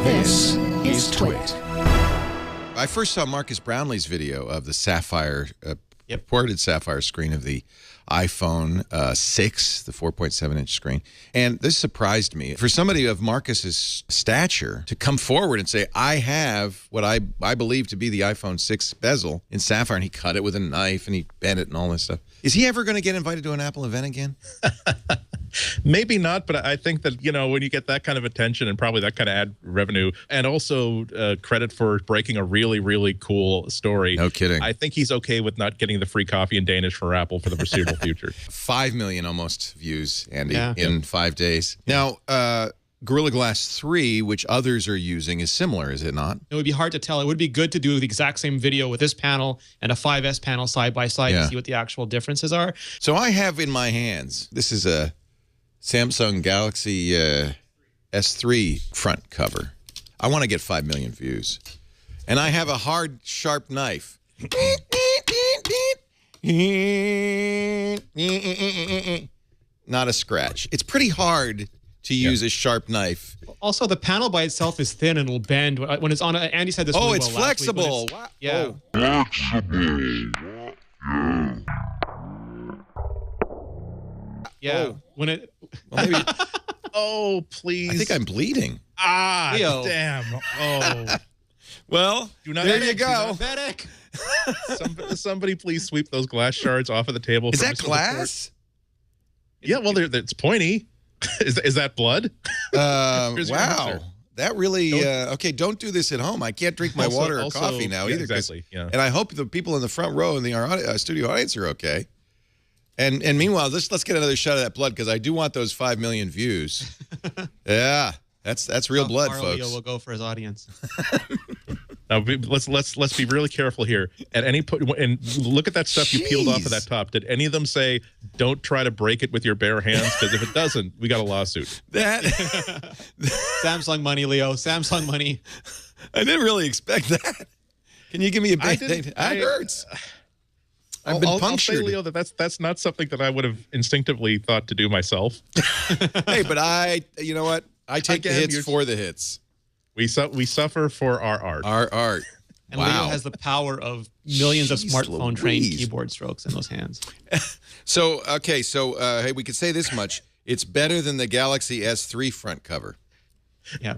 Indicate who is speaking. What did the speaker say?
Speaker 1: This is Twit.
Speaker 2: I first saw Marcus Brownlee's video of the Sapphire, purported Sapphire screen of the iPhone 6, the 4.7-inch screen. And this surprised me. For somebody of Marcus's stature to come forward and say, I have what I believe to be the iPhone 6 bezel in Sapphire, and he cut it with a knife and he bent it and all this stuff. Is he ever going to get invited to an Apple event again?
Speaker 3: Maybe not, but I think that, you know, when you get that kind of attention and probably that kind of ad revenue, and also credit for breaking a really, really cool story.
Speaker 2: No kidding.
Speaker 3: I think he's okay with not getting the free coffee in Danish for Apple for the foreseeable future.
Speaker 2: 5 million almost views, Andy, in 5 days. Now, Gorilla Glass 3, which others are using, is similar, is it not?
Speaker 4: It would be hard to tell. It would be good to do the exact same video with this panel and a 5S panel side by side to see what the actual differences are.
Speaker 2: So I have in my hands, this is a Samsung Galaxy S3 front cover. I want to get 5 million views. And I have a hard, sharp knife. Not a scratch. It's pretty hard to use a sharp knife.
Speaker 4: Also, the panel by itself is thin and it'll bend when it's on. Andy said this.
Speaker 2: Oh,
Speaker 4: really
Speaker 2: it's
Speaker 4: well last week
Speaker 2: flexible.
Speaker 4: when yeah. Yeah.
Speaker 2: Oh.
Speaker 4: When it.
Speaker 2: Well, maybe,
Speaker 3: Oh, please.
Speaker 2: I think I'm bleeding.
Speaker 3: Ah,
Speaker 4: Leo.
Speaker 3: damn. Oh.
Speaker 2: Well, there you go.
Speaker 3: Somebody please sweep those glass shards off of the table.
Speaker 2: Is that glass?
Speaker 3: Yeah, well, it's pointy. Is that blood?
Speaker 2: Wow. That really, okay, don't do this at home. I can't drink my water or coffee now either.
Speaker 3: Exactly, yeah.
Speaker 2: And I hope the people in the front row in the studio audience are okay. And meanwhile, let's get another shot of that blood, because I do want those 5 million views. Yeah, that's real blood, folks.
Speaker 4: Leo will go for his audience.
Speaker 3: Now, let's be really careful here. At any point, and look at that stuff you peeled off of that top. Did any of them say, "Don't try to break it with your bare hands"? Because if it doesn't, we got a lawsuit.
Speaker 4: Samsung money, Leo. Samsung money.
Speaker 2: I didn't really expect that. Can you give me a band-aid? It hurts. I've been punctured.
Speaker 3: I'll say, Leo, that's not something that I would have instinctively thought to do myself.
Speaker 2: Hey, but you know what? I take the hits for the hits.
Speaker 3: We suffer for our art.
Speaker 2: Our art.
Speaker 4: And Leo has the power of millions of smartphone-trained keyboard strokes in those hands.
Speaker 2: So, okay, hey, we could say this much. It's better than the Galaxy S3 front cover.
Speaker 4: Yeah.